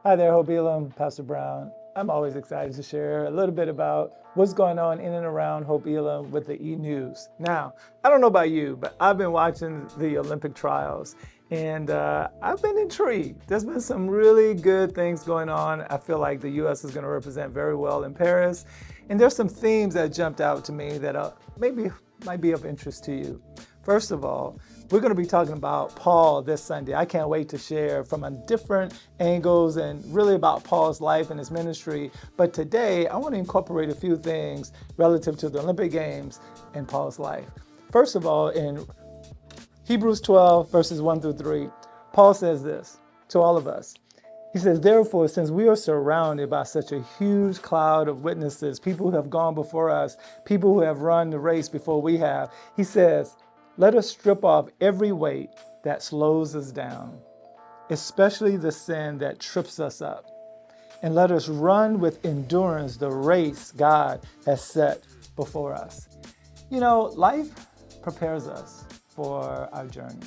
Hi there, Hope+Elim, Pastor Brown. I'm always excited to share a little bit about what's going on in and around Hope+Elim with the E-News. Now, I don't know about you, but I've been watching the Olympic trials and I've been intrigued. There's been some really good things going on. I feel like the U.S. is going to represent very well in Paris. And there's some themes that jumped out to me that maybe might be of interest to you. First of all, we're going to be talking about Paul this Sunday. I can't wait to share from a different angles and really about Paul's life and his ministry. But today, I want to incorporate a few things relative to the Olympic Games and Paul's life. First of all, in Hebrews 12, verses 1 through 3, Paul says this to all of us. He says, therefore, since we are surrounded by such a huge cloud of witnesses, people who have gone before us, people who have run the race before we have, he says, let us strip off every weight that slows us down, especially the sin that trips us up. And let us run with endurance the race God has set before us. You know, life prepares us for our journey.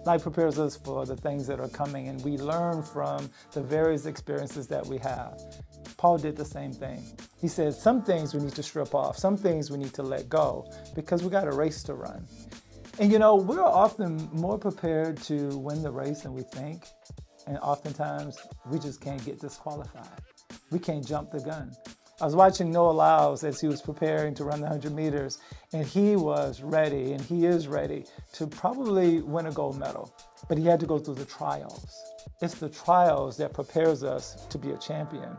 Life prepares us for the things that are coming, and we learn from the various experiences that we have. Paul did the same thing. He said some things we need to strip off, some things we need to let go, because we got a race to run. And you know, we're often more prepared to win the race than we think, and oftentimes we just can't get disqualified. We can't jump the gun. I was watching Noah Lyles as he was preparing to run the 100 meters, and he was ready, and he is ready to probably win a gold medal, but he had to go through the trials. It's the trials that prepares us to be a champion.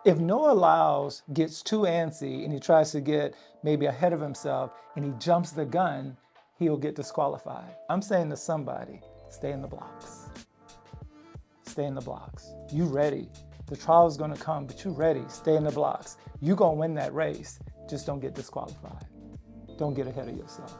If Noah Lyles gets too antsy and he tries to get maybe ahead of himself and he jumps the gun, he'll get disqualified. I'm saying to somebody, stay in the blocks. Stay in the blocks. You ready. The trial is going to come, but you ready. Stay in the blocks. You're going to win that race. Just don't get disqualified. Don't get ahead of yourself.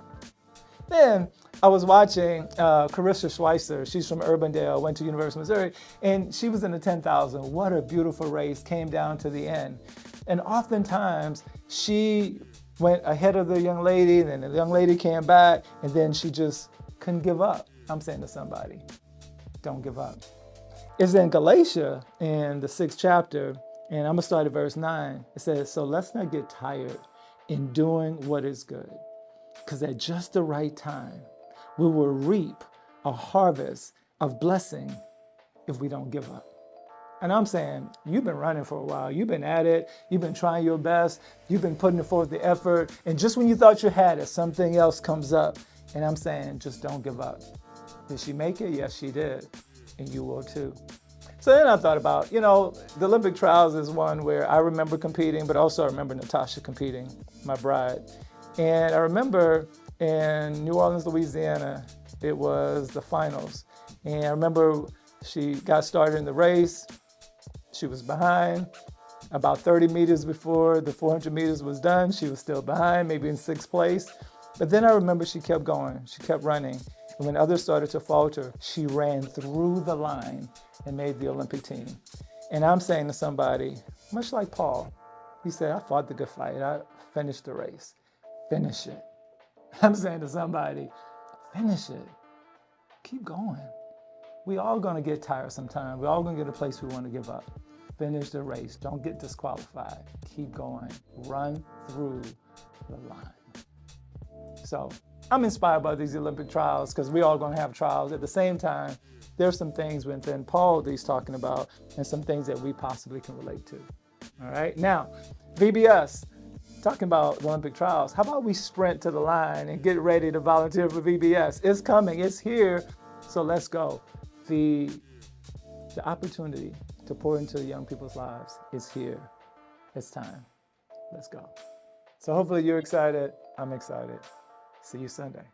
Then I was watching Carissa Schweitzer. She's from Urbandale, went to University of Missouri, and she was in the 10,000. What a beautiful race, came down to the end. And oftentimes she went ahead of the young lady, and then the young lady came back, and then she just couldn't give up. I'm saying to somebody, don't give up. It's in Galatia in the 6th chapter, and I'm going to start at verse 9. It says, so let's not get tired in doing what is good, because at just the right time, we will reap a harvest of blessing if we don't give up. And I'm saying, you've been running for a while. You've been at it. You've been trying your best. You've been putting forth the effort. And just when you thought you had it, something else comes up. And I'm saying, just don't give up. Did she make it? Yes, she did. And you will too. So then I thought about, you know, the Olympic trials is one where I remember competing, but also I remember Natasha competing, my bride. And I remember in New Orleans, Louisiana, it was the finals. And I remember she got started in the race. She was behind. About 30 meters before the 400 meters was done, she was still behind, maybe in 6th place. But then I remember she kept going. She kept running. And when others started to falter, she ran through the line and made the Olympic team. And I'm saying to somebody, much like Paul, he said, I fought the good fight. I finished the race. Finish it. I'm saying to somebody, finish it. Keep going. We all going to get tired sometime. We're all going to get a place we want to give up. Finish the race. Don't get disqualified. Keep going. Run through the line. So I'm inspired by these Olympic trials because we're all going to have trials. At the same time, there's some things within Paul that he's talking about and some things that we possibly can relate to. All right. Now, VBS, talking about the Olympic trials, how about we sprint to the line and get ready to volunteer for VBS? It's coming. It's here. So let's go. The opportunity to pour into young people's lives is here. It's time. Let's go. So hopefully you're excited. I'm excited. See you Sunday.